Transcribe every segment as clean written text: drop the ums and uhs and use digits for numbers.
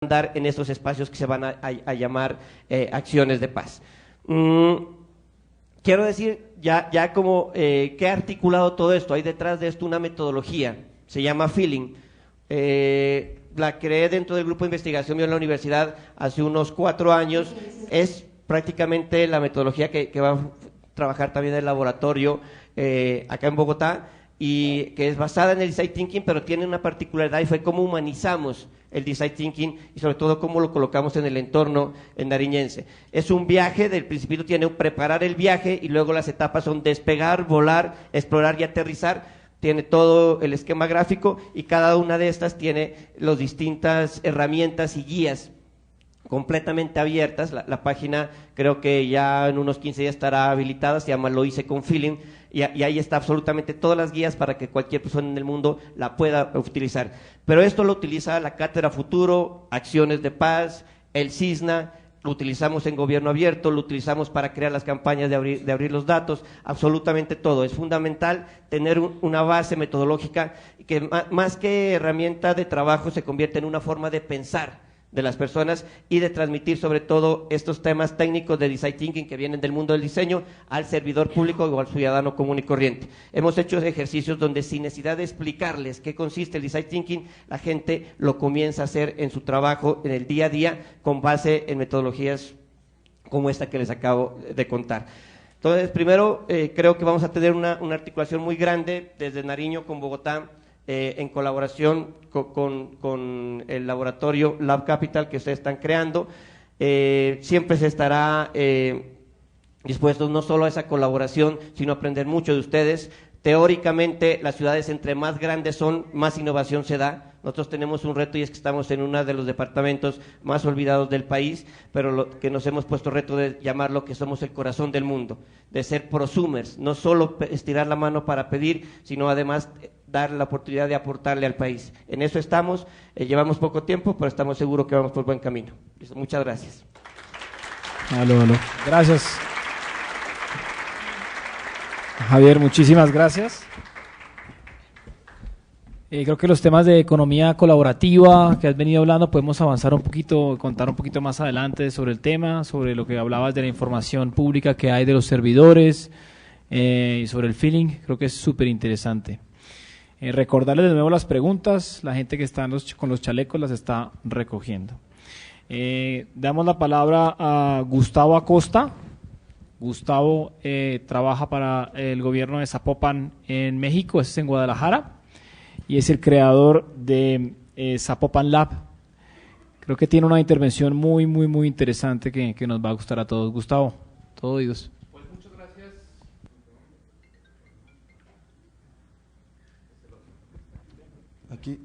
dar en estos espacios que se van a llamar acciones de paz. Quiero decir, ya como que he articulado todo esto, hay detrás de esto una metodología, se llama Feeling. La creé dentro del grupo de investigación mío en la universidad hace unos 4 años, es prácticamente la metodología que va a trabajar también en el laboratorio acá en Bogotá, y que es basada en el Design Thinking, pero tiene una particularidad y fue cómo humanizamos el Design Thinking y sobre todo cómo lo colocamos en el entorno nariñense. Es un viaje, del principio tiene preparar el viaje y luego las etapas son despegar, volar, explorar y aterrizar. Tiene todo el esquema gráfico y cada una de estas tiene las distintas herramientas y guías completamente abiertas. La página creo que ya en unos 15 días estará habilitada, se llama Lo hice con Feeling, y ahí está absolutamente todas las guías para que cualquier persona en el mundo la pueda utilizar. Pero esto lo utiliza la Cátedra Futuro, Acciones de Paz, el CISNA, lo utilizamos en Gobierno Abierto, lo utilizamos para crear las campañas de abrir los datos, absolutamente todo. Es fundamental tener una base metodológica que más que herramienta de trabajo se convierte en una forma de pensar de las personas y de transmitir sobre todo estos temas técnicos de Design Thinking que vienen del mundo del diseño al servidor público o al ciudadano común y corriente. Hemos hecho ejercicios donde sin necesidad de explicarles qué consiste el Design Thinking, la gente lo comienza a hacer en su trabajo, en el día a día, con base en metodologías como esta que les acabo de contar. Entonces, primero, creo que vamos a tener una articulación muy grande desde Nariño con Bogotá, en colaboración con el laboratorio Lab Capital que ustedes están creando. Siempre se estará dispuestos no solo a esa colaboración, sino a aprender mucho de ustedes. Teóricamente, las ciudades entre más grandes son, más innovación se da. Nosotros tenemos un reto y es que estamos en uno de los departamentos más olvidados del país, pero lo que nos hemos puesto reto de llamarlo que somos el corazón del mundo, de ser prosumers, no solo estirar la mano para pedir, sino además dar la oportunidad de aportarle al país. En eso estamos, llevamos poco tiempo, pero estamos seguros que vamos por buen camino. Muchas gracias. Aló. Gracias. Javier, muchísimas gracias. Creo que los temas de economía colaborativa que has venido hablando podemos avanzar un poquito, contar un poquito más adelante sobre el tema, sobre lo que hablabas de la información pública que hay de los servidores y sobre el feeling. Creo que es súper interesante. Recordarles de nuevo las preguntas, la gente que está con los chalecos las está recogiendo. Damos la palabra a Gustavo Acosta. Gustavo trabaja para el gobierno de Zapopan en México, es en Guadalajara, y es el creador de Zapopan Lab. Creo que tiene una intervención muy interesante que nos va a gustar a todos. Gustavo, todo oídos. Pues muchas gracias. Aquí.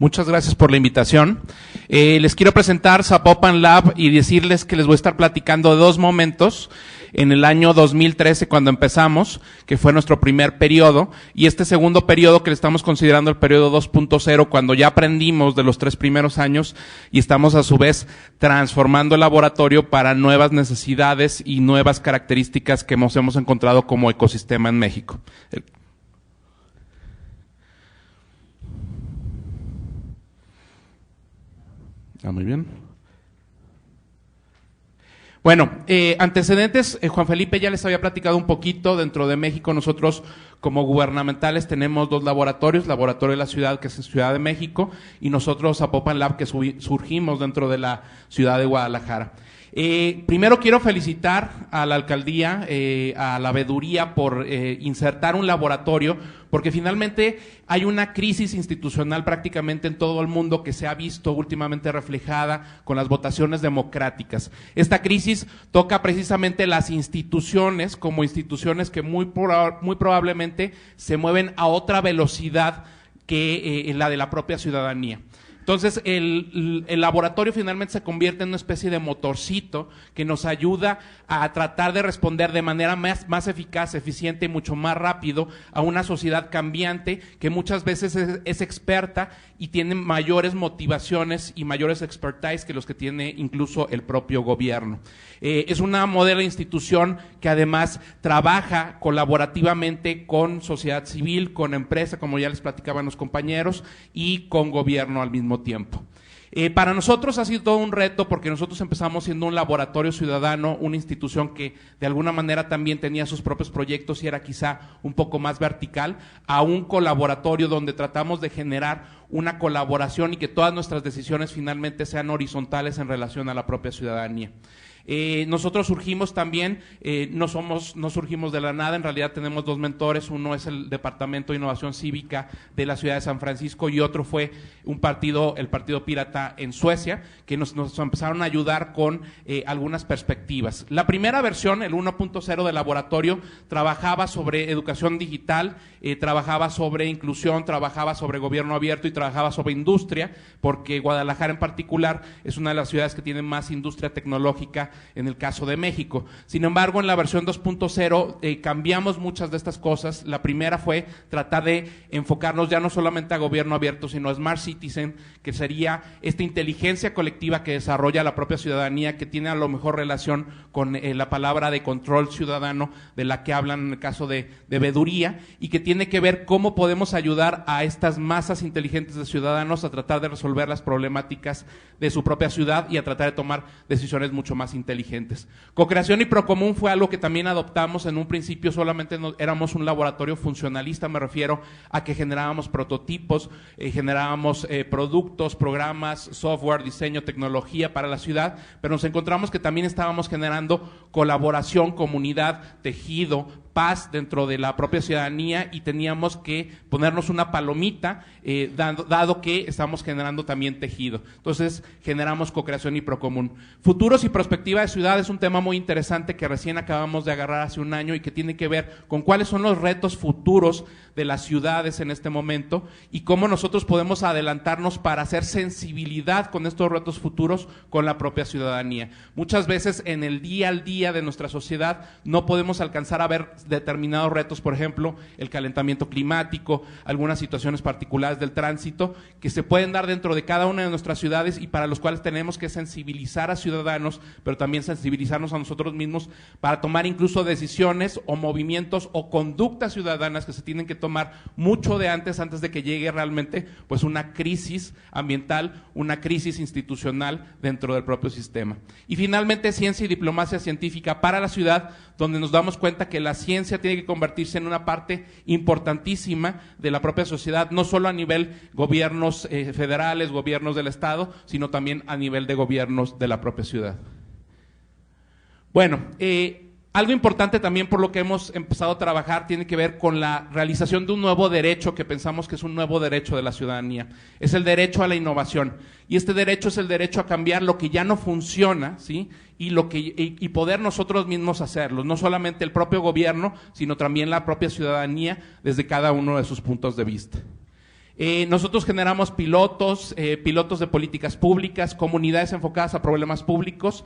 Muchas gracias por la invitación. Les quiero presentar Zapopan Lab y decirles que les voy a estar platicando de 2 momentos en el año 2013 cuando empezamos, que fue nuestro primer periodo, y este segundo periodo que le estamos considerando el periodo 2.0, cuando ya aprendimos de los 3 primeros años y estamos a su vez transformando el laboratorio para nuevas necesidades y nuevas características que hemos encontrado como ecosistema en México. Muy bien. Bueno, antecedentes, Juan Felipe ya les había platicado un poquito. Dentro de México nosotros como gubernamentales tenemos 2 laboratorios, Laboratorio de la Ciudad, que es en Ciudad de México, y nosotros Zapopan Lab, que surgimos dentro de la ciudad de Guadalajara. Primero quiero felicitar a la alcaldía, a la veeduría por insertar un laboratorio, porque finalmente hay una crisis institucional prácticamente en todo el mundo que se ha visto últimamente reflejada con las votaciones democráticas. Esta crisis toca precisamente las instituciones como instituciones que muy probablemente se mueven a otra velocidad que la de la propia ciudadanía. Entonces, el laboratorio finalmente se convierte en una especie de motorcito que nos ayuda a tratar de responder de manera más eficaz, eficiente y mucho más rápido a una sociedad cambiante que muchas veces es experta y tiene mayores motivaciones y mayores expertise que los que tiene incluso el propio gobierno. Es una modelo de institución que además trabaja colaborativamente con sociedad civil, con empresa, como ya les platicaban los compañeros, y con gobierno al mismo tiempo. Para nosotros ha sido todo un reto porque nosotros empezamos siendo un laboratorio ciudadano, una institución que de alguna manera también tenía sus propios proyectos y era quizá un poco más vertical, a un colaboratorio donde tratamos de generar una colaboración y que todas nuestras decisiones finalmente sean horizontales en relación a la propia ciudadanía. Nosotros surgimos también, no surgimos de la nada, en realidad tenemos dos mentores, uno es el Departamento de Innovación Cívica de la ciudad de San Francisco y otro fue el Partido Pirata en Suecia, que nos empezaron a ayudar con algunas perspectivas. La primera versión, el 1.0 del laboratorio, trabajaba sobre educación digital, trabajaba sobre inclusión, trabajaba sobre gobierno abierto y trabajaba sobre industria, porque Guadalajara en particular es una de las ciudades que tiene más industria tecnológica en el caso de México. Sin embargo, en la versión 2.0 cambiamos muchas de estas cosas. La primera fue tratar de enfocarnos ya no solamente a gobierno abierto, sino a Smart Citizen, que sería esta inteligencia colectiva que desarrolla la propia ciudadanía, que tiene a lo mejor relación con la palabra de control ciudadano, de la que hablan en el caso de veeduría, y que tiene que ver cómo podemos ayudar a estas masas inteligentes de ciudadanos a tratar de resolver las problemáticas de su propia ciudad y a tratar de tomar decisiones mucho más inteligentes. Cocreación y Procomún fue algo que también adoptamos. En un principio solamente éramos un laboratorio funcionalista, me refiero a que generábamos prototipos, generábamos productos, programas, software, diseño, tecnología para la ciudad, pero nos encontramos que también estábamos generando colaboración, comunidad, tejido, paz dentro de la propia ciudadanía y teníamos que ponernos una palomita dado que estamos generando también tejido. Entonces generamos Cocreación y Procomún. Futuros y perspectiva de ciudad es un tema muy interesante que recién acabamos de agarrar hace un año y que tiene que ver con cuáles son los retos futuros de las ciudades en este momento y cómo nosotros podemos adelantarnos para hacer sensibilidad con estos retos futuros con la propia ciudadanía. Muchas veces en el día al día de nuestra sociedad no podemos alcanzar a ver determinados retos, por ejemplo, el calentamiento climático, algunas situaciones particulares del tránsito que se pueden dar dentro de cada una de nuestras ciudades y para los cuales tenemos que sensibilizar a ciudadanos, pero también sensibilizarnos a nosotros mismos para tomar incluso decisiones o movimientos o conductas ciudadanas que se tienen que tomar mucho de antes de que llegue realmente pues una crisis ambiental, una crisis institucional dentro del propio sistema. Y finalmente, ciencia y diplomacia científica para la ciudad, donde nos damos cuenta que la ciencia tiene que convertirse en una parte importantísima de la propia sociedad, no solo a nivel gobiernos federales, gobiernos del Estado, sino también a nivel de gobiernos de la propia ciudad. Bueno, algo importante también por lo que hemos empezado a trabajar tiene que ver con la realización de un nuevo derecho que pensamos que es un nuevo derecho de la ciudadanía. Es el derecho a la innovación. Y este derecho es el derecho a cambiar lo que ya no funciona, ¿sí? Y poder nosotros mismos hacerlo. No solamente el propio gobierno, sino también la propia ciudadanía desde cada uno de sus puntos de vista. Nosotros generamos pilotos de políticas públicas, comunidades enfocadas a problemas públicos.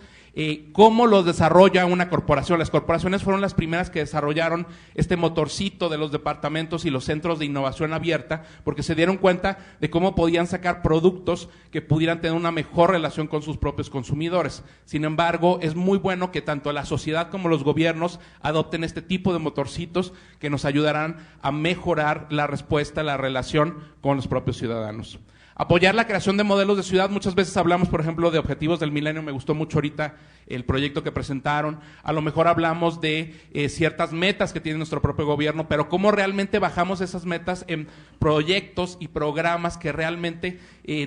¿Cómo los desarrolla una corporación? Las corporaciones fueron las primeras que desarrollaron este motorcito de los departamentos y los centros de innovación abierta, porque se dieron cuenta de cómo podían sacar productos que pudieran tener una mejor relación con sus propios consumidores. Sin embargo, es muy bueno que tanto la sociedad como los gobiernos adopten este tipo de motorcitos que nos ayudarán a mejorar la respuesta, la relación con los propios ciudadanos. Apoyar la creación de modelos de ciudad. Muchas veces hablamos, por ejemplo, de objetivos del milenio. Me gustó mucho ahorita el proyecto que presentaron. A lo mejor hablamos de ciertas metas que tiene nuestro propio gobierno, pero cómo realmente bajamos esas metas en proyectos y programas que realmente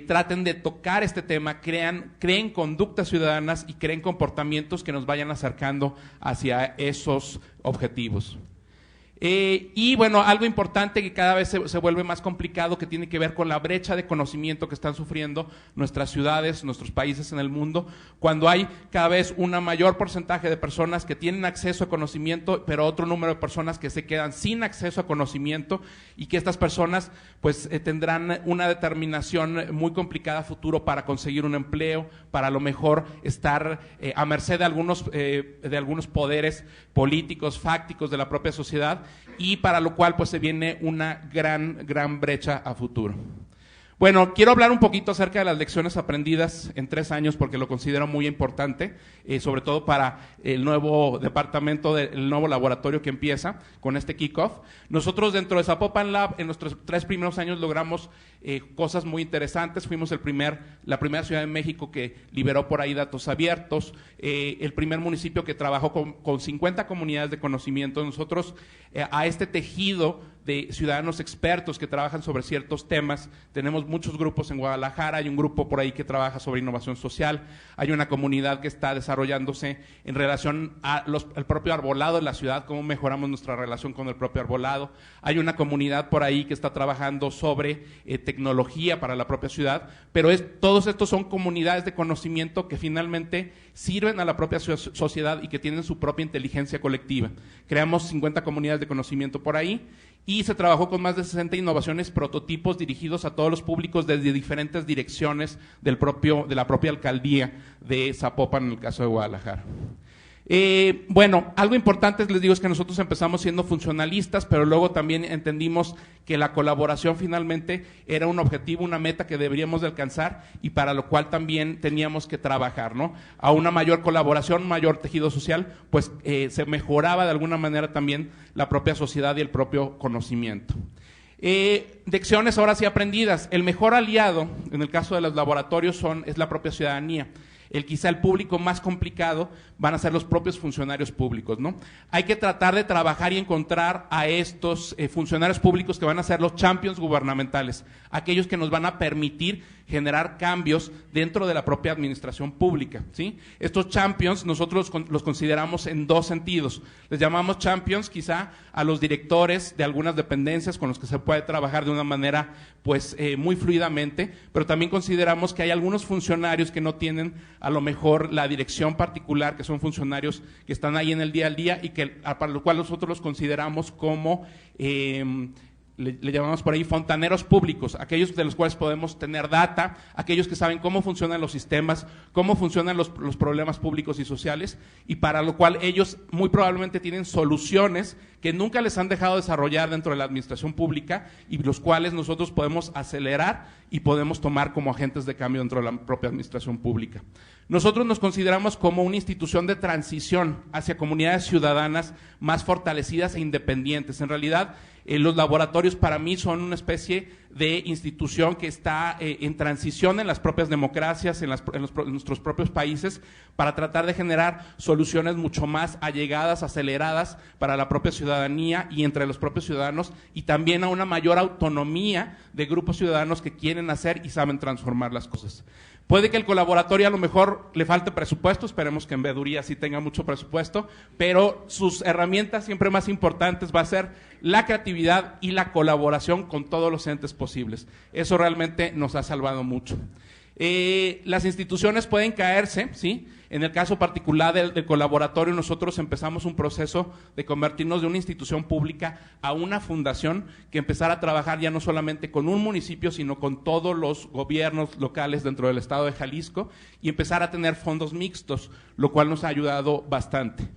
traten de tocar este tema, creen conductas ciudadanas y creen comportamientos que nos vayan acercando hacia esos objetivos. Y bueno, algo importante que cada vez se vuelve más complicado, que tiene que ver con la brecha de conocimiento que están sufriendo nuestras ciudades, nuestros países en el mundo, cuando hay cada vez un mayor porcentaje de personas que tienen acceso a conocimiento, pero otro número de personas que se quedan sin acceso a conocimiento, y que estas personas pues tendrán una determinación muy complicada a futuro para conseguir un empleo, para a lo mejor estar a merced de algunos poderes políticos, fácticos de la propia sociedad, y para lo cual pues se viene una gran brecha a futuro. Bueno, quiero hablar un poquito acerca de las lecciones aprendidas en 3 años porque lo considero muy importante, sobre todo para el nuevo departamento, el nuevo laboratorio que empieza con este kickoff. Nosotros dentro de Zapopan Lab, en nuestros 3 primeros años logramos cosas muy interesantes. Fuimos la primera ciudad de México que liberó por ahí datos abiertos, el primer municipio que trabajó con 50 comunidades de conocimiento. Nosotros a este tejido de ciudadanos expertos que trabajan sobre ciertos temas. Tenemos muchos grupos en Guadalajara, hay un grupo por ahí que trabaja sobre innovación social, hay una comunidad que está desarrollándose en relación al propio arbolado de la ciudad, cómo mejoramos nuestra relación con el propio arbolado, hay una comunidad por ahí que está trabajando sobre tecnología para la propia ciudad, pero todos estos son comunidades de conocimiento que finalmente sirven a la propia sociedad y que tienen su propia inteligencia colectiva. Creamos 50 comunidades de conocimiento por ahí, y se trabajó con más de 60 innovaciones, prototipos dirigidos a todos los públicos desde diferentes direcciones de la propia alcaldía de Zapopan, en el caso de Guadalajara. Bueno, algo importante les digo es que nosotros empezamos siendo funcionalistas, pero luego también entendimos que la colaboración finalmente era un objetivo, una meta que deberíamos de alcanzar y para lo cual también teníamos que trabajar, ¿no? A una mayor colaboración, mayor tejido social, pues se mejoraba de alguna manera también la propia sociedad y el propio conocimiento. Lecciones ahora sí aprendidas. El mejor aliado, en el caso de los laboratorios, es la propia ciudadanía. Quizá el público más complicado van a ser los propios funcionarios públicos, ¿no? Hay que tratar de trabajar y encontrar a estos funcionarios públicos que van a ser los champions gubernamentales, aquellos que nos van a permitir generar cambios dentro de la propia administración pública, ¿sí? Estos champions nosotros los consideramos en 2 sentidos. Les llamamos champions quizá a los directores de algunas dependencias con los que se puede trabajar de una manera pues muy fluidamente, pero también consideramos que hay algunos funcionarios que no tienen a lo mejor la dirección particular, que son funcionarios que están ahí en el día al día y que para lo cual nosotros los consideramos como le llamamos por ahí fontaneros públicos, aquellos de los cuales podemos tener data, aquellos que saben cómo funcionan los sistemas, cómo funcionan los problemas públicos y sociales, y para lo cual ellos muy probablemente tienen soluciones que nunca les han dejado desarrollar dentro de la administración pública y los cuales nosotros podemos acelerar y podemos tomar como agentes de cambio dentro de la propia administración pública. Nosotros nos consideramos como una institución de transición hacia comunidades ciudadanas más fortalecidas e independientes. En realidad, los laboratorios para mí son una especie de institución que está en transición en las propias democracias, en nuestros propios países, para tratar de generar soluciones mucho más allegadas, aceleradas para la propia ciudadanía y entre los propios ciudadanos, y también a una mayor autonomía de grupos ciudadanos que quieren hacer y saben transformar las cosas. Puede que el colaboratorio a lo mejor le falte presupuesto, esperemos que en Veeduría sí tenga mucho presupuesto, pero sus herramientas siempre más importantes va a ser la creatividad y la colaboración con todos los entes posibles. Eso realmente nos ha salvado mucho. Las instituciones pueden caerse, ¿sí? En el caso particular del colaboratorio, nosotros empezamos un proceso de convertirnos de una institución pública a una fundación que empezara a trabajar ya no solamente con un municipio, sino con todos los gobiernos locales dentro del estado de Jalisco y empezar a tener fondos mixtos, lo cual nos ha ayudado bastante.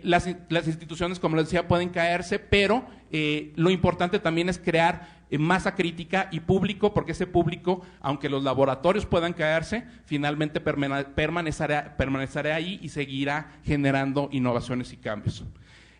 Las instituciones, como les decía, pueden caerse, pero lo importante también es crear masa crítica y público, porque ese público, aunque los laboratorios puedan caerse, finalmente permanecerá ahí y seguirá generando innovaciones y cambios.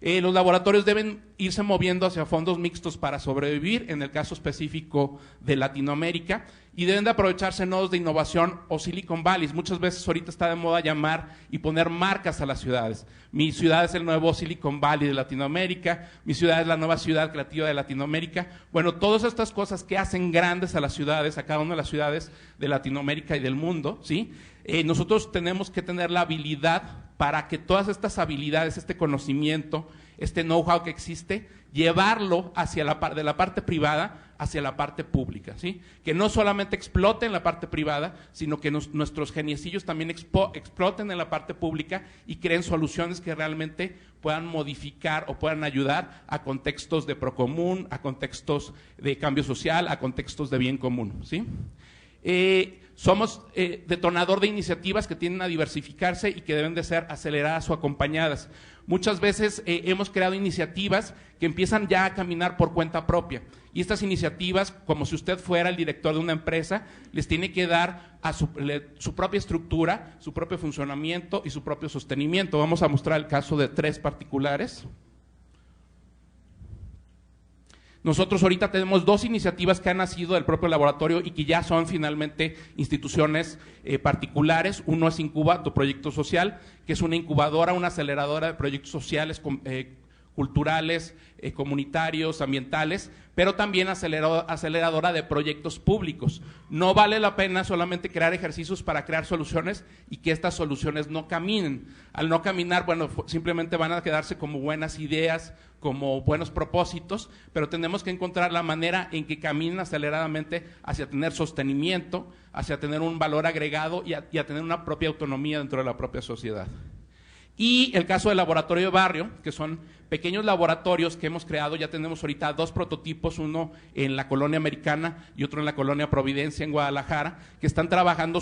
Los laboratorios deben irse moviendo hacia fondos mixtos para sobrevivir, en el caso específico de Latinoamérica, y deben de aprovecharse nodos de innovación o Silicon Valley. Muchas veces ahorita está de moda llamar y poner marcas a las ciudades. Mi ciudad es el nuevo Silicon Valley de Latinoamérica, mi ciudad es la nueva ciudad creativa de Latinoamérica. Bueno, todas estas cosas que hacen grandes a las ciudades, a cada una de las ciudades de Latinoamérica y del mundo, ¿sí? Nosotros tenemos que tener la habilidad para que todas estas habilidades, este conocimiento, este know-how que existe, llevarlo hacia de la parte privada hacia la parte pública, ¿sí? Que no solamente exploten la parte privada, sino que nuestros geniecillos también exploten en la parte pública y creen soluciones que realmente puedan modificar o puedan ayudar a contextos de procomún, a contextos de cambio social, a contextos de bien común, ¿sí? Somos detonador de iniciativas que tienden a diversificarse y que deben de ser aceleradas o acompañadas. Muchas veces hemos creado iniciativas que empiezan ya a caminar por cuenta propia. Y estas iniciativas, como si usted fuera el director de una empresa, les tiene que dar a su propia estructura, su propio funcionamiento y su propio sostenimiento. Vamos a mostrar el caso de 3 particulares. Nosotros ahorita tenemos 2 iniciativas que han nacido del propio laboratorio y que ya son finalmente instituciones particulares. Uno es Incuba, tu proyecto social, que es una incubadora, una aceleradora de proyectos sociales, culturales, comunitarios, ambientales, pero también aceleradora de proyectos públicos. No vale la pena solamente crear ejercicios para crear soluciones y que estas soluciones no caminen. Al no caminar, bueno, simplemente van a quedarse como buenas ideas, como buenos propósitos, pero tenemos que encontrar la manera en que caminen aceleradamente hacia tener sostenimiento, hacia tener un valor agregado y a tener una propia autonomía dentro de la propia sociedad. Y el caso del laboratorio de barrio, que son pequeños laboratorios que hemos creado, ya tenemos ahorita 2 prototipos, uno en la colonia Americana y otro en la colonia Providencia, en Guadalajara, que están trabajando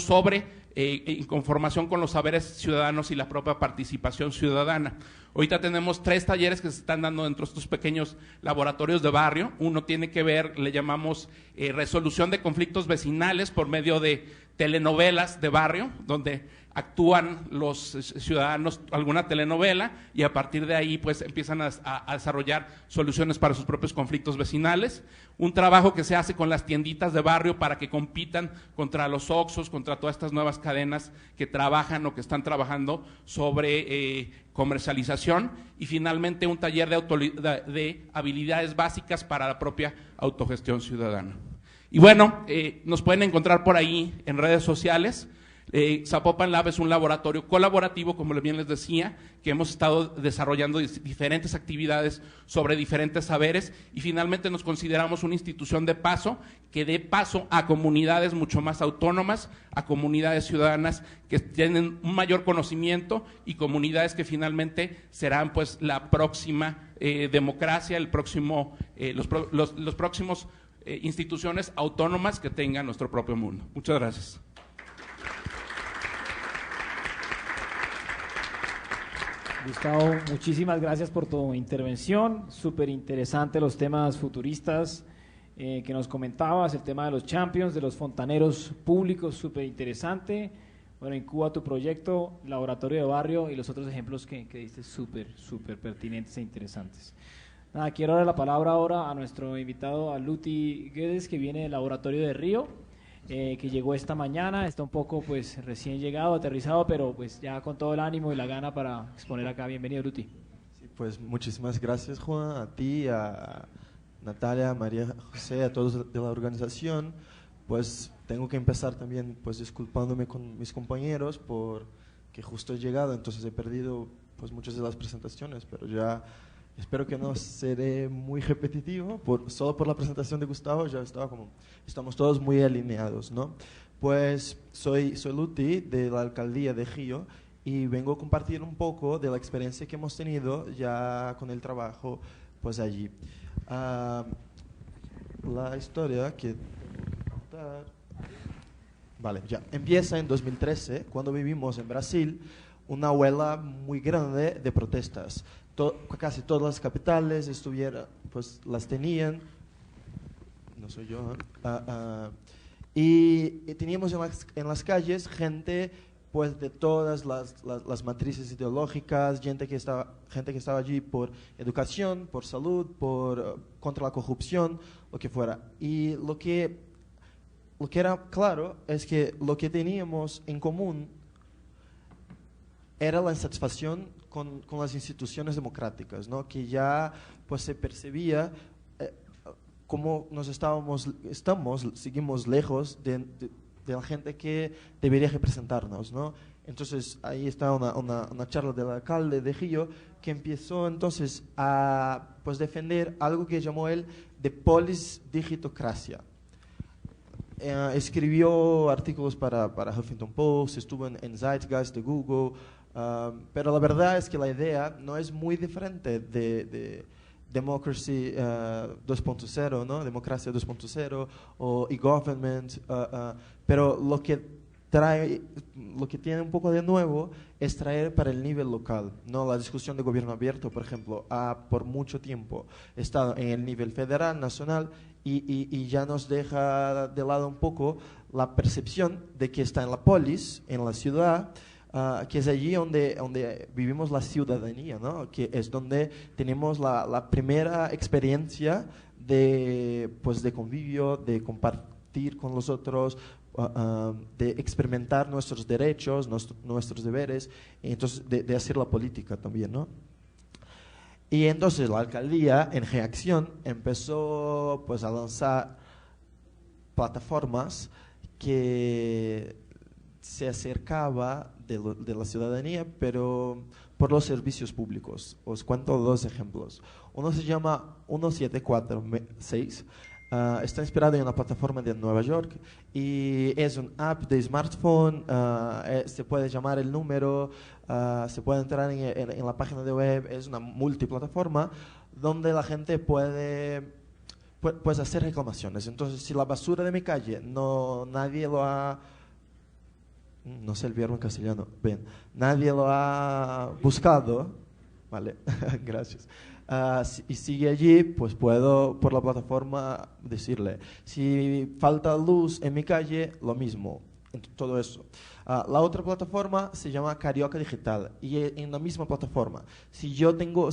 en conformación con los saberes ciudadanos y la propia participación ciudadana. Ahorita tenemos 3 talleres que se están dando dentro de estos pequeños laboratorios de barrio. Uno tiene que ver, le llamamos resolución de conflictos vecinales por medio de telenovelas de barrio, donde actúan los ciudadanos alguna telenovela y a partir de ahí pues empiezan a desarrollar soluciones para sus propios conflictos vecinales. Un trabajo que se hace con las tienditas de barrio para que compitan contra los Oxxos, contra todas estas nuevas cadenas que trabajan o que están trabajando sobre comercialización. Y finalmente un taller de habilidades básicas para la propia autogestión ciudadana. Y bueno, nos pueden encontrar por ahí en redes sociales. Zapopan Lab es un laboratorio colaborativo, como bien les decía, que hemos estado desarrollando diferentes actividades sobre diferentes saberes y finalmente nos consideramos una institución de paso que dé paso a comunidades mucho más autónomas, a comunidades ciudadanas que tienen un mayor conocimiento y comunidades que finalmente serán pues la próxima democracia, los próximos instituciones autónomas que tengan nuestro propio mundo. Muchas gracias. Gustavo, muchísimas gracias por tu intervención, súper interesante los temas futuristas que nos comentabas, el tema de los champions, de los fontaneros públicos, súper interesante. Bueno, Incuba tu proyecto, laboratorio de barrio y los otros ejemplos que diste súper pertinentes e interesantes. Nada, quiero dar la palabra ahora a nuestro invitado, a Luti Guedes, que viene del laboratorio de Río. Que llegó esta mañana, está un poco pues recién llegado, aterrizado, pero pues ya con todo el ánimo y la gana para exponer acá. Bienvenido, Luti. Sí, pues muchísimas gracias, Juan, a ti, a Natalia, a María José, a todos de la organización. Pues tengo que empezar también pues disculpándome con mis compañeros porque justo he llegado, entonces he perdido pues muchas de las presentaciones, pero ya espero que no seré muy repetitivo, solo por la presentación de Gustavo ya estamos todos muy alineados, ¿no? Pues soy Luti de la alcaldía de Río y vengo a compartir un poco de la experiencia que hemos tenido ya con el trabajo pues allí. La historia que vale, ya empieza en 2013 cuando vivimos en Brasil una ola muy grande de protestas. Casi todas las capitales pues las tenían, no soy yo, y teníamos en las calles gente pues de todas las matrices ideológicas, gente que estaba allí por educación, por salud, contra la corrupción, lo que fuera. Y lo que era claro es que lo que teníamos en común era la insatisfacción con las instituciones democráticas, ¿no? Que ya pues se percibía como seguimos lejos de la gente que debería representarnos, ¿no? Entonces ahí está una charla del alcalde de Río que empezó entonces a pues defender algo que llamó él de polis digitocracia. Escribió artículos para Huffington Post, estuvo en Zeitgeist de Google, pero la verdad es que la idea no es muy diferente de Democracy 2.0, ¿no? Democracia 2.0 o e-government, pero lo que tiene un poco de nuevo es traer para el nivel local, ¿no? La discusión de gobierno abierto, por ejemplo, ha por mucho tiempo estado en el nivel federal, nacional, y ya nos deja de lado un poco la percepción de que está en la polis, en la ciudad, que es allí donde vivimos la ciudadanía, ¿no? Que es donde tenemos la primera experiencia pues de convivio, de compartir con los otros, de experimentar nuestros derechos, nuestros deberes, y entonces de hacer la política también, ¿no? Y entonces la alcaldía, en reacción, empezó pues a lanzar plataformas que se acercaba de la ciudadanía, pero por los servicios públicos. Os cuento dos ejemplos. Uno se llama 1746. Está inspirado en una plataforma de Nueva York y es un app de smartphone. Se puede llamar el número, se puede entrar en la página de web. Es una multiplataforma donde la gente puede hacer reclamaciones. Entonces, si la basura de mi calle nadie lo ha, no sé el verbo en castellano, bien, nadie lo ha buscado, vale, gracias. Y sigue allí, pues puedo por la plataforma decirle, si falta luz en mi calle, lo mismo, todo eso. La otra plataforma se llama Carioca Digital y en la misma plataforma, si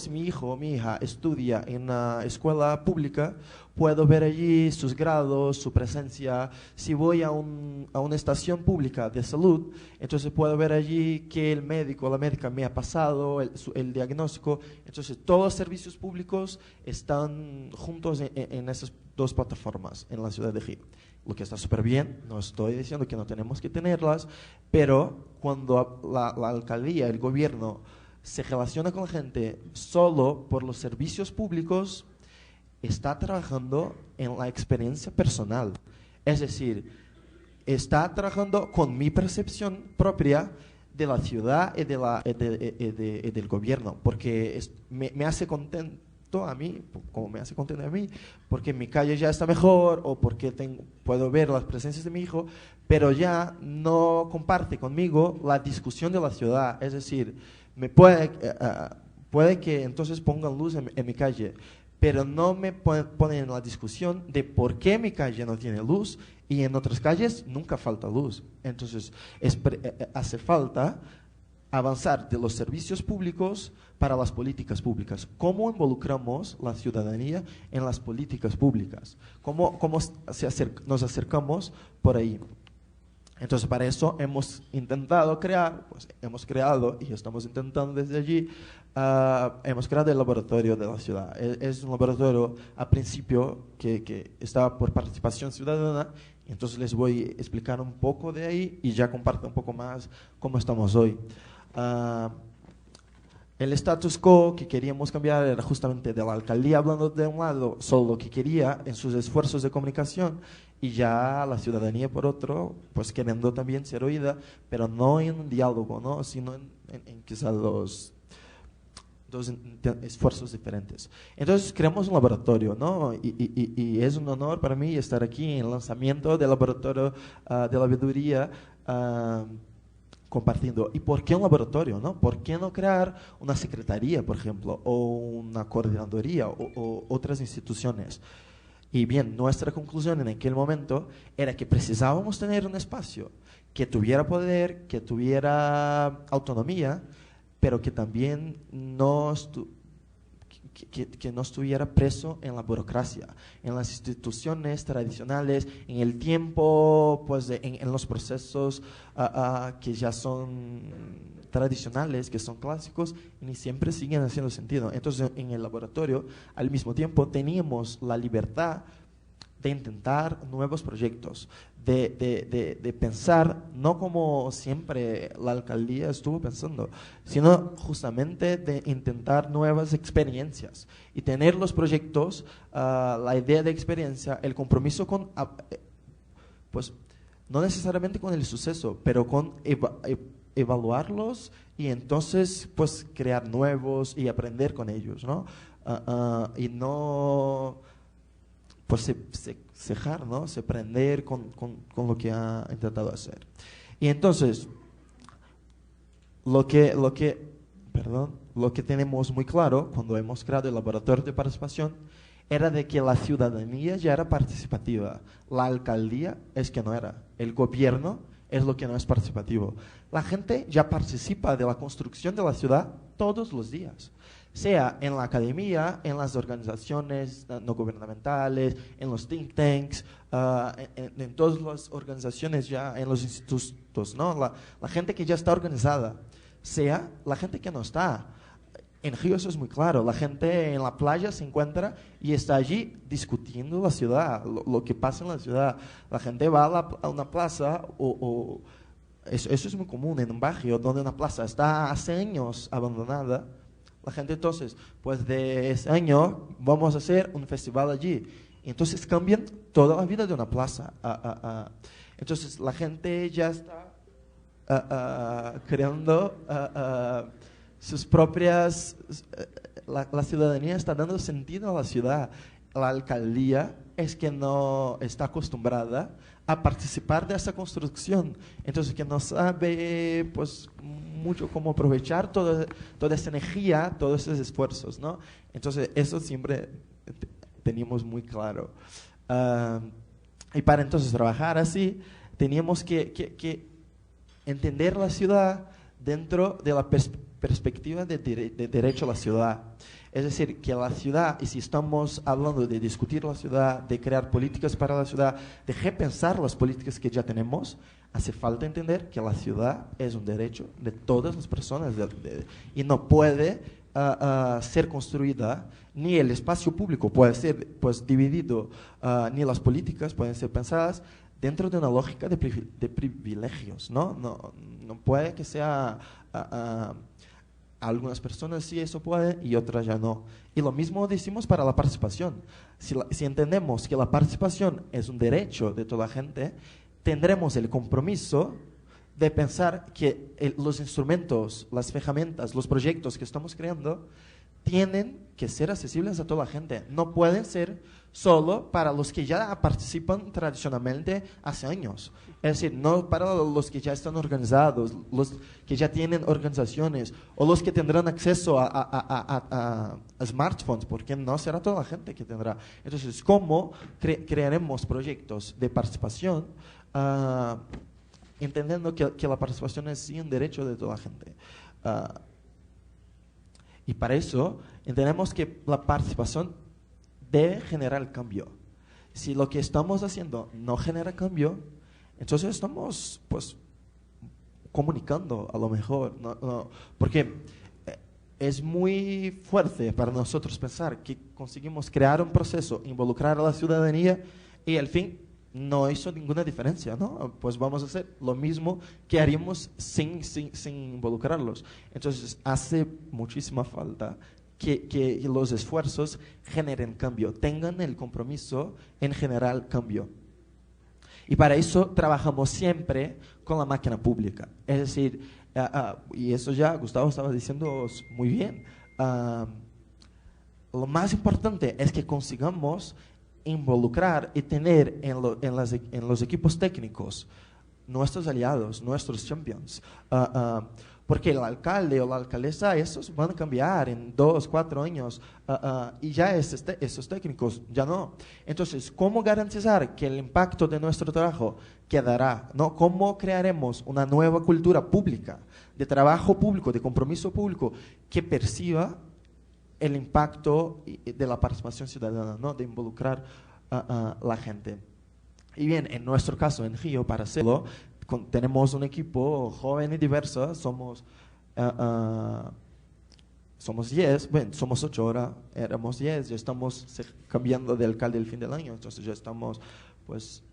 mi hijo o mi hija estudia en una escuela pública, puedo ver allí sus grados, su presencia. Si voy a una estación pública de salud, entonces puedo ver allí que el médico o la médica me ha pasado el diagnóstico. Entonces todos los servicios públicos están juntos en esas dos plataformas en la ciudad de Río. Lo que está súper bien, no estoy diciendo que no tenemos que tenerlas, pero cuando la alcaldía, el gobierno, se relaciona con la gente solo por los servicios públicos, está trabajando en la experiencia personal. Es decir, está trabajando con mi percepción propia de la ciudad y del gobierno, porque me hace contento a mí, como me hace contento a mí, porque mi calle ya está mejor o porque puedo ver las presencias de mi hijo, pero ya no comparte conmigo la discusión de la ciudad. Es decir, puede que entonces pongan luz en mi calle, pero no me ponen en la discusión de por qué mi calle no tiene luz y en otras calles nunca falta luz. Entonces hace falta avanzar de los servicios públicos para las políticas públicas. ¿Cómo involucramos la ciudadanía en las políticas públicas? ¿Cómo nos acercamos por ahí? Entonces, para eso hemos intentado hemos creado y estamos intentando desde allí, hemos creado el laboratorio de la ciudad. Es un laboratorio a principio que estaba por participación ciudadana, entonces les voy a explicar un poco de ahí y ya comparto un poco más cómo estamos hoy. El status quo que queríamos cambiar era justamente de la alcaldía hablando de un lado solo lo que quería en sus esfuerzos de comunicación y ya la ciudadanía por otro, pues queriendo también ser oída, pero no en un diálogo, ¿no? Sino en quizás dos esfuerzos diferentes. Entonces creamos un laboratorio, ¿no? Y es un honor para mí estar aquí en el lanzamiento del laboratorio de la veeduría, compartiendo. ¿Y por qué un laboratorio, no? ¿Por qué no crear una secretaría, por ejemplo, o una coordinadoría o otras instituciones? Y bien, nuestra conclusión en aquel momento era que precisábamos tener un espacio que tuviera poder, que tuviera autonomía, pero que también no estuviera preso en la burocracia, en las instituciones tradicionales, en el tiempo, pues en los procesos que ya son tradicionales, que son clásicos, y siempre siguen haciendo sentido. Entonces, en el laboratorio, al mismo tiempo, teníamos la libertad de intentar nuevos proyectos, de pensar, no como siempre la alcaldía estuvo pensando, sino justamente de intentar nuevas experiencias y tener los proyectos, la idea de experiencia, el compromiso con, pues, no necesariamente con el suceso, pero con evaluarlos y entonces pues crear nuevos y aprender con ellos, ¿no? Y no pues cejar, ¿no? Se prender con lo que ha intentado hacer. Y entonces lo que tenemos muy claro cuando hemos creado el laboratorio de participación era de que la ciudadanía ya era participativa, la alcaldía es que no era, el gobierno es lo que no es participativo. La gente ya participa de la construcción de la ciudad todos los días, sea en la academia, en las organizaciones no gubernamentales, en los think tanks, en todas las organizaciones ya, en los institutos, ¿no? La gente que ya está organizada, sea la gente que no está. En Río eso es muy claro, la gente en la playa se encuentra y está allí discutiendo la ciudad, lo que pasa en la ciudad. La gente va a una plaza, eso es muy común en un barrio donde una plaza está hace años abandonada. La gente entonces, pues de ese año vamos a hacer un festival allí. Y entonces cambian toda la vida de una plaza. Entonces la gente ya está creando sus propias, la ciudadanía está dando sentido a la ciudad. La alcaldía es que no está acostumbrada a participar de esa construcción, entonces que no sabe pues mucho cómo aprovechar toda esa energía, todos esos esfuerzos, ¿no? Entonces eso siempre teníamos muy claro. Y para entonces trabajar así, teníamos que entender la ciudad dentro de la perspectiva de derecho a la ciudad. Es decir, que la ciudad, y si estamos hablando de discutir la ciudad, de crear políticas para la ciudad, de repensar las políticas que ya tenemos, hace falta entender que la ciudad es un derecho de todas las personas y no puede ser construida, ni el espacio público puede ser pues dividido, ni las políticas pueden ser pensadas dentro de una lógica de privilegios, ¿no? No puede que sea algunas personas sí eso puede y otras ya no. Y lo mismo decimos para la participación. Si entendemos que la participación es un derecho de toda la gente, tendremos el compromiso de pensar que los instrumentos, las herramientas, los proyectos que estamos creando tienen que ser accesibles a toda la gente. No pueden ser solo para los que ya participan tradicionalmente hace años. Es decir, no para los que ya están organizados, los que ya tienen organizaciones o los que tendrán acceso a smartphones, porque no será toda la gente que tendrá. Entonces, ¿cómo crearemos proyectos de participación entendiendo que la participación es sí un derecho de toda la gente? Y para eso entendemos que la participación debe generar cambio. Si lo que estamos haciendo no genera cambio, entonces estamos pues comunicando a lo mejor, porque es muy fuerte para nosotros pensar que conseguimos crear un proceso, involucrar a la ciudadanía y al fin no hizo ninguna diferencia, ¿no? Pues vamos a hacer lo mismo que haríamos sin involucrarlos. Entonces hace muchísima falta que los esfuerzos generen cambio, tengan el compromiso en generar cambio. Y para eso trabajamos siempre con la máquina pública. Es decir, y eso ya Gustavo estaba diciendo muy bien, lo más importante es que consigamos involucrar y tener en los equipos técnicos nuestros aliados, nuestros champions. Porque el alcalde o la alcaldesa, esos van a cambiar en 2, 4 años y ya esos técnicos ya no. Entonces, ¿cómo garantizar que el impacto de nuestro trabajo quedará? ¿No? ¿Cómo crearemos una nueva cultura pública, de trabajo público, de compromiso público, que perciba el impacto de la participación ciudadana, ¿no? De involucrar a la gente? Y bien, en nuestro caso, en Río, para hacerlo, tenemos un equipo joven y diverso, somos somos 10, bueno, somos 8 ahora, éramos 10, ya estamos cambiando de alcalde el fin del año, entonces ya estamos pues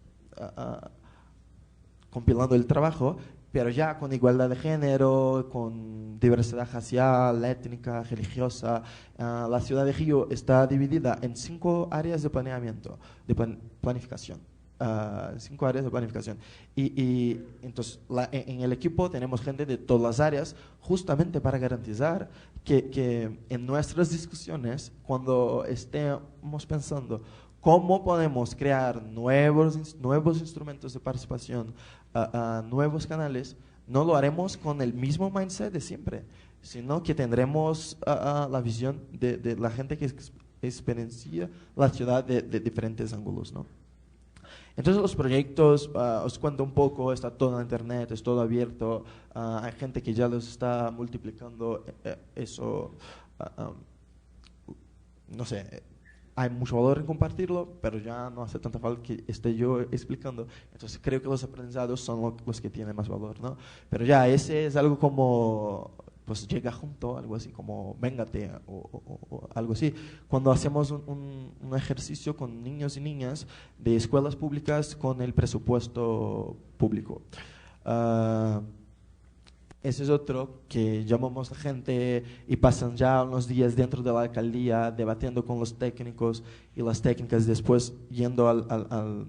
compilando el trabajo, pero ya con igualdad de género, con diversidad racial, étnica, religiosa. La ciudad de Río está dividida en 5 áreas de planeamiento, de planificación. 5 áreas de planificación. Y entonces en el equipo tenemos gente de todas las áreas, justamente para garantizar que en nuestras discusiones, cuando estemos pensando cómo podemos crear nuevos instrumentos de participación, nuevos canales, no lo haremos con el mismo mindset de siempre, sino que tendremos la visión de la gente que experiencia la ciudad de diferentes ángulos, ¿no? Entonces los proyectos, os cuento un poco, está todo en internet, es todo abierto, hay gente que ya los está multiplicando, eso, no sé, hay mucho valor en compartirlo, pero ya no hace tanta falta que esté yo explicando. Entonces creo que los aprendizados son los que tienen más valor, ¿no? Pero ya ese es algo como, pues llega junto, algo así como véngate o algo así. Cuando hacemos un ejercicio con niños y niñas de escuelas públicas con el presupuesto público. Ese es otro que llamamos a gente y pasan ya unos días dentro de la alcaldía debatiendo con los técnicos y las técnicas, después yendo al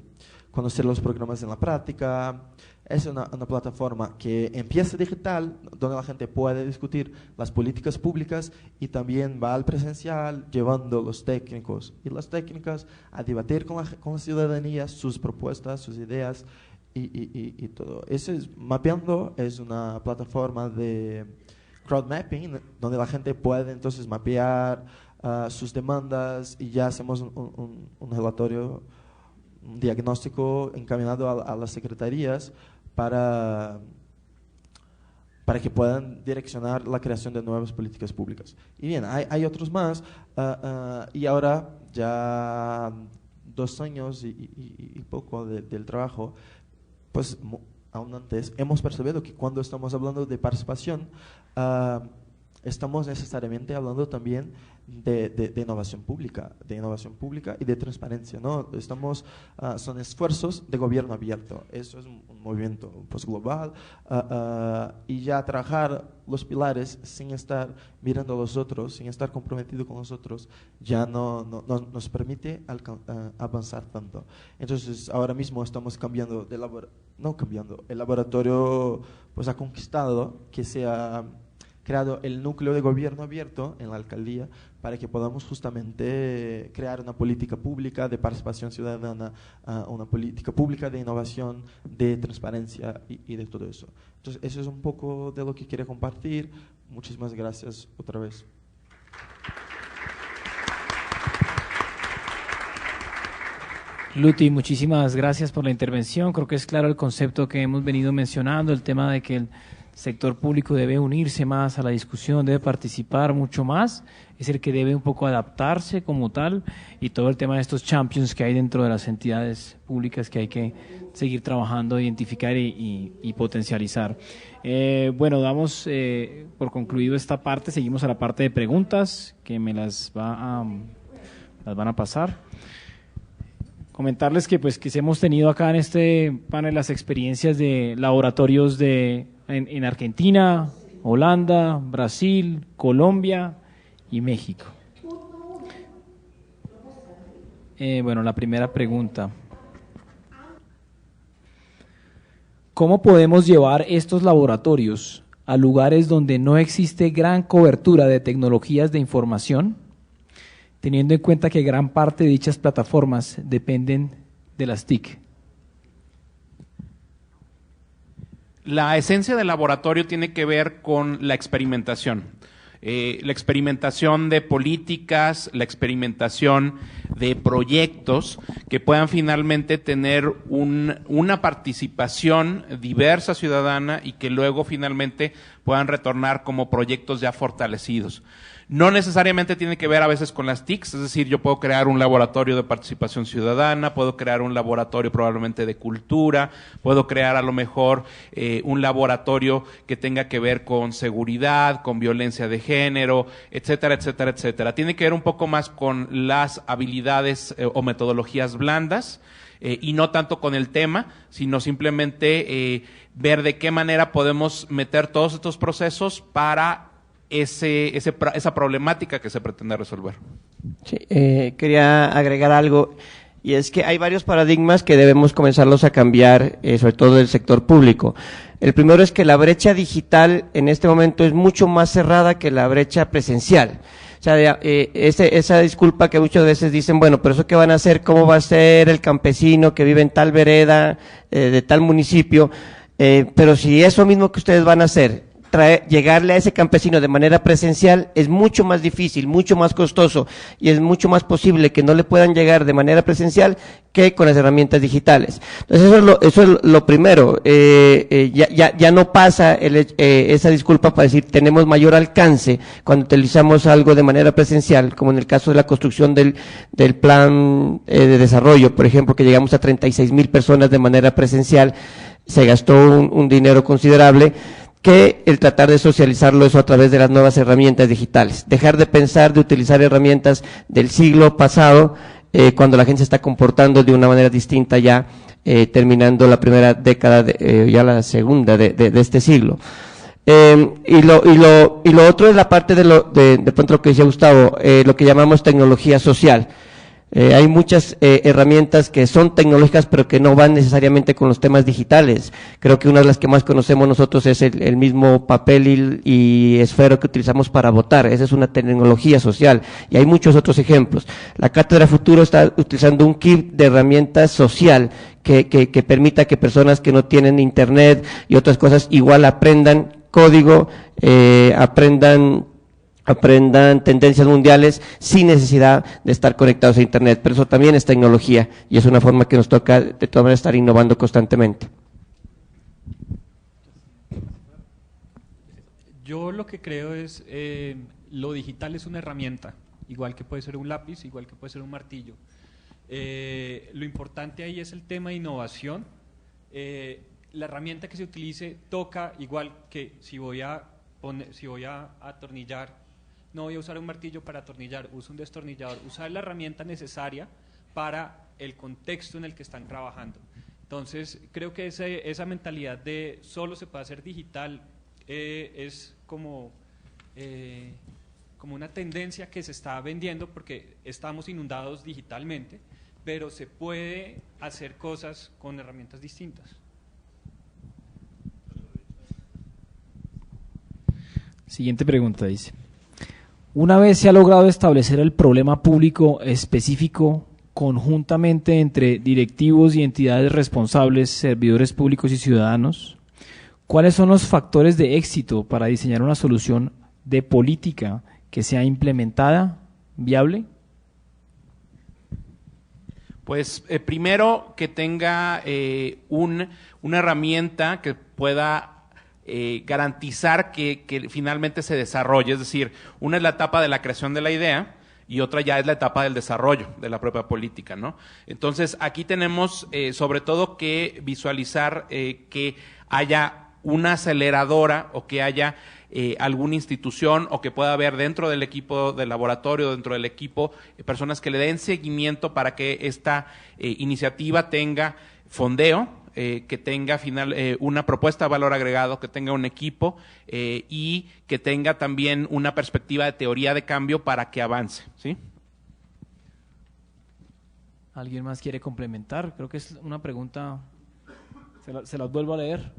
conocer los programas en la práctica. Es una plataforma que empieza digital, donde la gente puede discutir las políticas públicas y también va al presencial, llevando los técnicos y las técnicas a debatir con la ciudadanía sus propuestas, sus ideas y todo. Mapeando es una plataforma de crowd mapping, donde la gente puede entonces mapear sus demandas y ya hacemos un relatorio, un diagnóstico encaminado a las secretarías para que puedan direccionar la creación de nuevas políticas públicas. Y bien, hay otros más, y ahora ya 2 años y poco del trabajo, pues aún antes hemos percibido que cuando estamos hablando de participación, estamos necesariamente hablando también de innovación pública y de transparencia, ¿no? Son esfuerzos de gobierno abierto. Eso es un movimiento pues, global, y ya trabajar los pilares sin estar mirando a los otros, sin estar comprometido con los otros, ya no nos permite avanzar tanto. Entonces, ahora mismo estamos cambiando el laboratorio pues ha conquistado que sea creado el núcleo de gobierno abierto en la alcaldía para que podamos justamente crear una política pública de participación ciudadana, una política pública de innovación, de transparencia y de todo eso. Entonces, eso es un poco de lo que quería compartir. Muchísimas gracias otra vez. Luti, muchísimas gracias por la intervención. Creo que es claro el concepto que hemos venido mencionando, el tema de que el sector público debe unirse más a la discusión, debe participar mucho más, es el que debe un poco adaptarse como tal, y todo el tema de estos champions que hay dentro de las entidades públicas que hay que seguir trabajando, identificar y potencializar. Bueno, damos por concluido esta parte, seguimos a la parte de preguntas que me las van a pasar. Comentarles que pues que hemos tenido acá en este panel las experiencias de laboratorios en Argentina, Holanda, Brasil, Colombia y México. Bueno, la primera pregunta. ¿Cómo podemos llevar estos laboratorios a lugares donde no existe gran cobertura de tecnologías de información, teniendo en cuenta que gran parte de dichas plataformas dependen de las TIC? La esencia del laboratorio tiene que ver con la experimentación. La experimentación de políticas, la experimentación de proyectos que puedan finalmente tener una participación diversa ciudadana y que luego finalmente puedan retornar como proyectos ya fortalecidos. No necesariamente tiene que ver a veces con las TICs, es decir, yo puedo crear un laboratorio de participación ciudadana, puedo crear un laboratorio probablemente de cultura, puedo crear a lo mejor un laboratorio que tenga que ver con seguridad, con violencia de género, etcétera, etcétera, etcétera. Tiene que ver un poco más con las habilidades o metodologías blandas, y no tanto con el tema, sino simplemente ver de qué manera podemos meter todos estos procesos para esa problemática que se pretende resolver. Sí, quería agregar algo, y es que hay varios paradigmas que debemos comenzarlos a cambiar, sobre todo del sector público. El primero es que la brecha digital en este momento es mucho más cerrada que la brecha presencial. O sea, esa disculpa que muchas veces dicen, bueno, pero eso qué van a hacer, cómo va a ser el campesino que vive en tal vereda, de tal municipio, pero si eso mismo que ustedes van a hacer, llegarle a ese campesino de manera presencial es mucho más difícil, mucho más costoso, y es mucho más posible que no le puedan llegar de manera presencial que con las herramientas digitales. Entonces eso es lo primero. Ya no pasa esa disculpa para decir tenemos mayor alcance cuando utilizamos algo de manera presencial, como en el caso de la construcción del plan de desarrollo, por ejemplo, que llegamos a 36,000 personas de manera presencial, se gastó un dinero considerable, que el tratar de socializarlo eso a través de las nuevas herramientas digitales. Dejar de pensar, de utilizar herramientas del siglo pasado, cuando la gente se está comportando de una manera distinta ya, terminando la primera década, ya la segunda de este siglo. Y lo otro es la parte de pronto lo que decía Gustavo, lo que llamamos tecnología social. Hay muchas herramientas que son tecnológicas pero que no van necesariamente con los temas digitales. Creo que una de las que más conocemos nosotros es el mismo papel y esfero que utilizamos para votar. Esa es una tecnología social y hay muchos otros ejemplos. La Cátedra Futuro está utilizando un kit de herramientas social que permita que personas que no tienen internet y otras cosas igual aprendan código, aprendan tendencias mundiales sin necesidad de estar conectados a internet, pero eso también es tecnología y es una forma que nos toca de todas maneras estar innovando constantemente. Yo lo que creo es, lo digital es una herramienta, igual que puede ser un lápiz, igual que puede ser un martillo. Lo importante ahí es el tema de innovación. La herramienta que se utilice toca igual que si voy a atornillar, no voy a usar un martillo para atornillar, uso un destornillador, usar la herramienta necesaria para el contexto en el que están trabajando. Entonces, creo que esa mentalidad de solo se puede hacer digital es como una tendencia que se está vendiendo porque estamos inundados digitalmente, pero se puede hacer cosas con herramientas distintas. Siguiente pregunta dice: una vez se ha logrado establecer el problema público específico conjuntamente entre directivos y entidades responsables, servidores públicos y ciudadanos, ¿cuáles son los factores de éxito para diseñar una solución de política que sea implementada, viable? Pues primero que tenga una herramienta que pueda garantizar que finalmente se desarrolle, es decir, una es la etapa de la creación de la idea y otra ya es la etapa del desarrollo de la propia política, ¿no? Entonces, aquí tenemos sobre todo que visualizar que haya una aceleradora o que haya alguna institución o que pueda haber dentro del equipo del laboratorio, dentro del equipo, personas que le den seguimiento para que esta iniciativa tenga fondeo, que tenga una propuesta de valor agregado, que tenga un equipo y que tenga también una perspectiva de teoría de cambio para que avance, ¿sí? ¿Alguien más quiere complementar? Creo que es una pregunta, se las vuelvo a leer.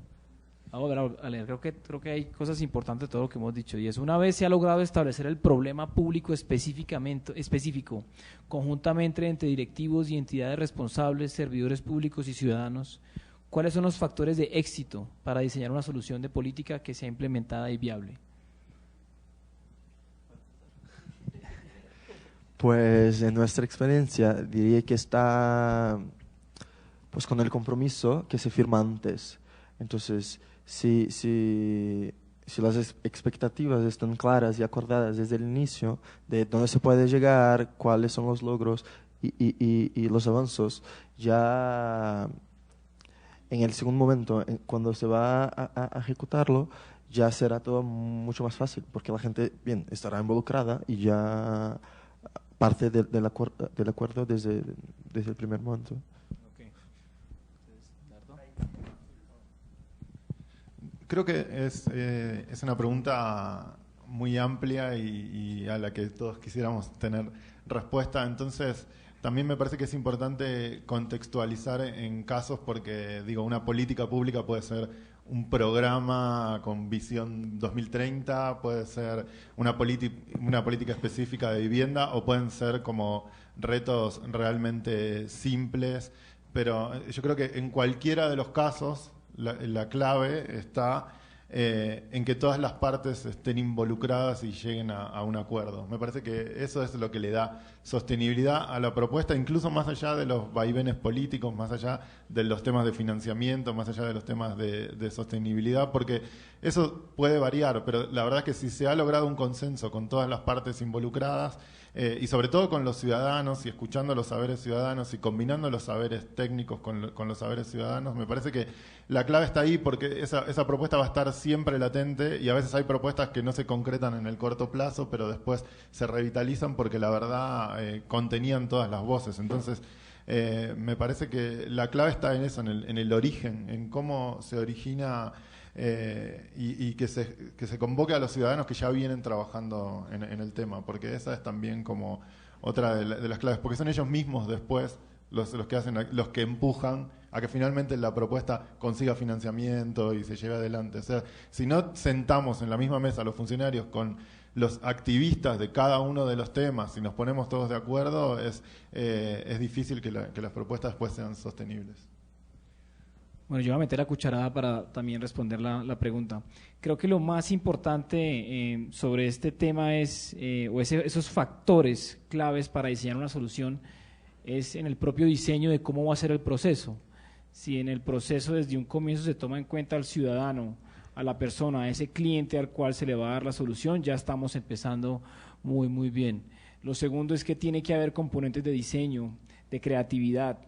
Vamos a leer. Creo que hay cosas importantes de todo lo que hemos dicho, y es: una vez se ha logrado establecer el problema público específico, conjuntamente entre directivos y entidades responsables, servidores públicos y ciudadanos, ¿cuáles son los factores de éxito para diseñar una solución de política que sea implementada y viable? Pues en nuestra experiencia diría que está con el compromiso que se firma antes. Entonces, si si las expectativas están claras y acordadas desde el inicio de dónde se puede llegar, cuáles son los logros y los avances, ya en el segundo momento, cuando se va a ejecutarlo, ya será todo mucho más fácil, porque la gente, bien, estará involucrada y ya parte del acuerdo desde el primer momento. Creo que es una pregunta muy amplia y a la que todos quisiéramos tener respuesta. Entonces, también me parece que es importante contextualizar en casos porque, digo, una política pública puede ser un programa con visión 2030, puede ser una política específica de vivienda o pueden ser como retos realmente simples. Pero yo creo que en cualquiera de los casos la clave está en que todas las partes estén involucradas y lleguen a un acuerdo. Me parece que eso es lo que le da sostenibilidad a la propuesta, incluso más allá de los vaivenes políticos, más allá de los temas de financiamiento, más allá de los temas de sostenibilidad, porque eso puede variar, pero la verdad es que si se ha logrado un consenso con todas las partes involucradas, y sobre todo con los ciudadanos y escuchando los saberes ciudadanos y combinando los saberes técnicos con los saberes ciudadanos, me parece que la clave está ahí porque esa propuesta va a estar siempre latente y a veces hay propuestas que no se concretan en el corto plazo, pero después se revitalizan porque la verdad contenían todas las voces. Entonces, me parece que la clave está en eso, en el origen, en cómo se origina y que se convoque a los ciudadanos que ya vienen trabajando en el tema, porque esa es también como otra de las claves, porque son ellos mismos después los que hacen, los que empujan a que finalmente la propuesta consiga financiamiento y se lleve adelante. O sea, si no sentamos en la misma mesa a los funcionarios con los activistas de cada uno de los temas y nos ponemos todos de acuerdo, es difícil que las propuestas después sean sostenibles. Bueno, yo voy a meter la cucharada para también responder la pregunta. Creo que lo más importante sobre este tema es, esos factores claves para diseñar una solución, es en el propio diseño de cómo va a ser el proceso. Si en el proceso desde un comienzo se toma en cuenta al ciudadano, a la persona, a ese cliente al cual se le va a dar la solución, ya estamos empezando muy, muy bien. Lo segundo es que tiene que haber componentes de diseño, de creatividad.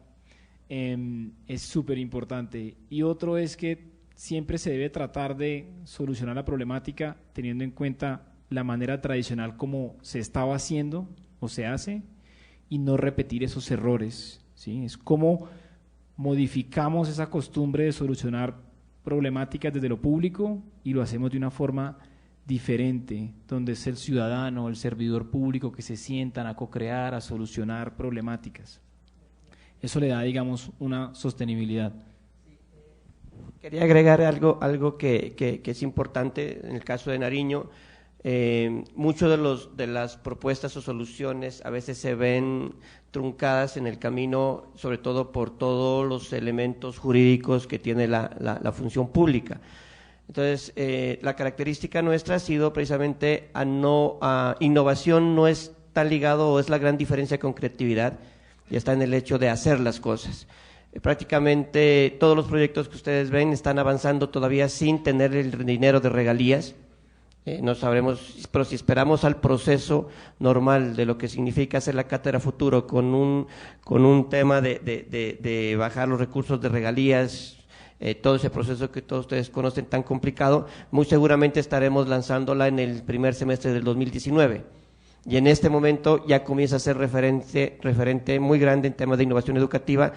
Es súper importante. Y otro es que siempre se debe tratar de solucionar la problemática teniendo en cuenta la manera tradicional como se estaba haciendo o se hace y no repetir esos errores, ¿sí? Es como modificamos esa costumbre de solucionar problemáticas desde lo público y lo hacemos de una forma diferente, donde es el ciudadano, el servidor público que se sientan a co-crear, a solucionar problemáticas. Eso le da, digamos, una sostenibilidad. Quería agregar algo que es importante en el caso de Nariño. Muchos de las propuestas o soluciones a veces se ven truncadas en el camino, sobre todo por todos los elementos jurídicos que tiene la función pública. Entonces, la característica nuestra ha sido precisamente a innovación no es tan ligado o es la gran diferencia con creatividad, y está en el hecho de hacer las cosas. Prácticamente todos los proyectos que ustedes ven están avanzando todavía sin tener el dinero de regalías. No sabremos, pero si esperamos al proceso normal de lo que significa hacer la cátedra futuro con un tema de bajar los recursos de regalías, todo ese proceso que todos ustedes conocen tan complicado, muy seguramente estaremos lanzándola en el primer semestre del 2019. Y en este momento ya comienza a ser referente muy grande en temas de innovación educativa,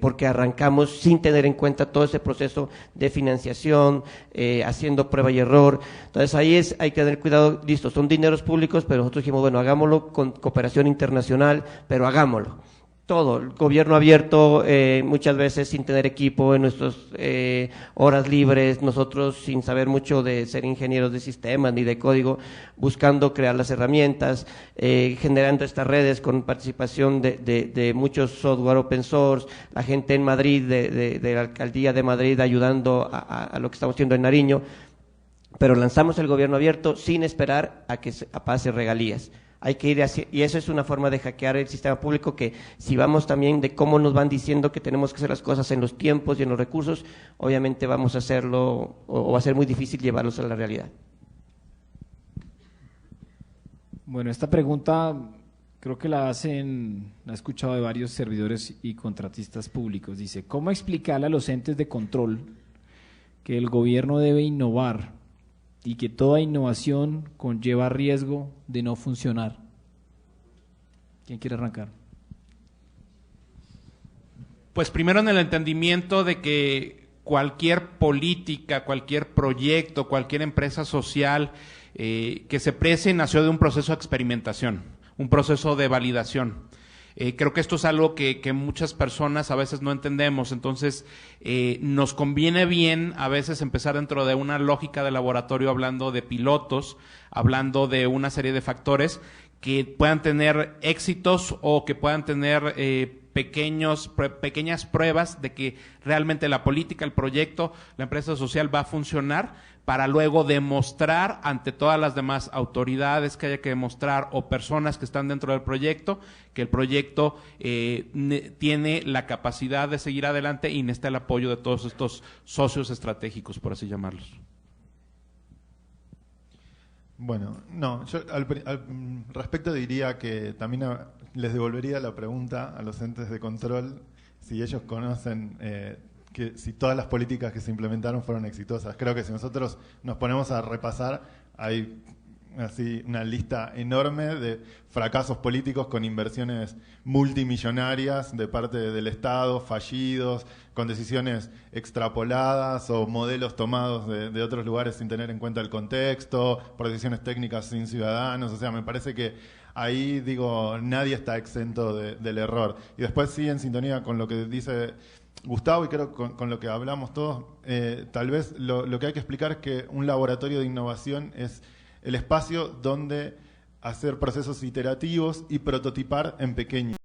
porque arrancamos sin tener en cuenta todo ese proceso de financiación, haciendo prueba y error. Entonces ahí hay que tener cuidado, listo, son dineros públicos, pero nosotros dijimos, bueno, hagámoslo con cooperación internacional, pero hagámoslo. Todo, el gobierno abierto, muchas veces sin tener equipo en nuestras horas libres, nosotros sin saber mucho de ser ingenieros de sistemas ni de código, buscando crear las herramientas, generando estas redes con participación de muchos software open source, la gente en Madrid, de la Alcaldía de Madrid ayudando a lo que estamos haciendo en Nariño, pero lanzamos el gobierno abierto sin esperar a que pase regalías. hay que ir hacia, y eso es una forma de hackear el sistema público, que si vamos también de cómo nos van diciendo que tenemos que hacer las cosas en los tiempos y en los recursos, obviamente vamos a hacerlo, o va a ser muy difícil llevarlos a la realidad. Bueno, esta pregunta creo que la he escuchado de varios servidores y contratistas públicos. Dice, ¿cómo explicarle a los entes de control que el gobierno debe innovar y que toda innovación conlleva riesgo de no funcionar? ¿Quién quiere arrancar? Pues primero en el entendimiento de que cualquier política, cualquier proyecto, cualquier empresa social que se precie nació de un proceso de experimentación, un proceso de validación. Creo que esto es algo que muchas personas a veces no entendemos, entonces nos conviene bien a veces empezar dentro de una lógica de laboratorio hablando de pilotos, hablando de una serie de factores que puedan tener éxitos o que puedan tener pequeñas pruebas de que realmente la política, el proyecto, la empresa social va a funcionar, para luego demostrar ante todas las demás autoridades que haya que demostrar o personas que están dentro del proyecto, que el proyecto tiene la capacidad de seguir adelante y necesita el apoyo de todos estos socios estratégicos, por así llamarlos. Bueno, no, yo al respecto diría que también les devolvería la pregunta a los entes de control si ellos conocen que si todas las políticas que se implementaron fueron exitosas. Creo que si nosotros nos ponemos a repasar, hay así una lista enorme de fracasos políticos con inversiones multimillonarias de parte del Estado, fallidos, con decisiones extrapoladas o modelos tomados de otros lugares sin tener en cuenta el contexto, por decisiones técnicas sin ciudadanos. O sea, me parece que ahí, digo, nadie está exento del error. Y después sí, en sintonía con lo que dice Gustavo, y creo con lo que hablamos todos, tal vez lo que hay que explicar es que un laboratorio de innovación es el espacio donde hacer procesos iterativos y prototipar en pequeño.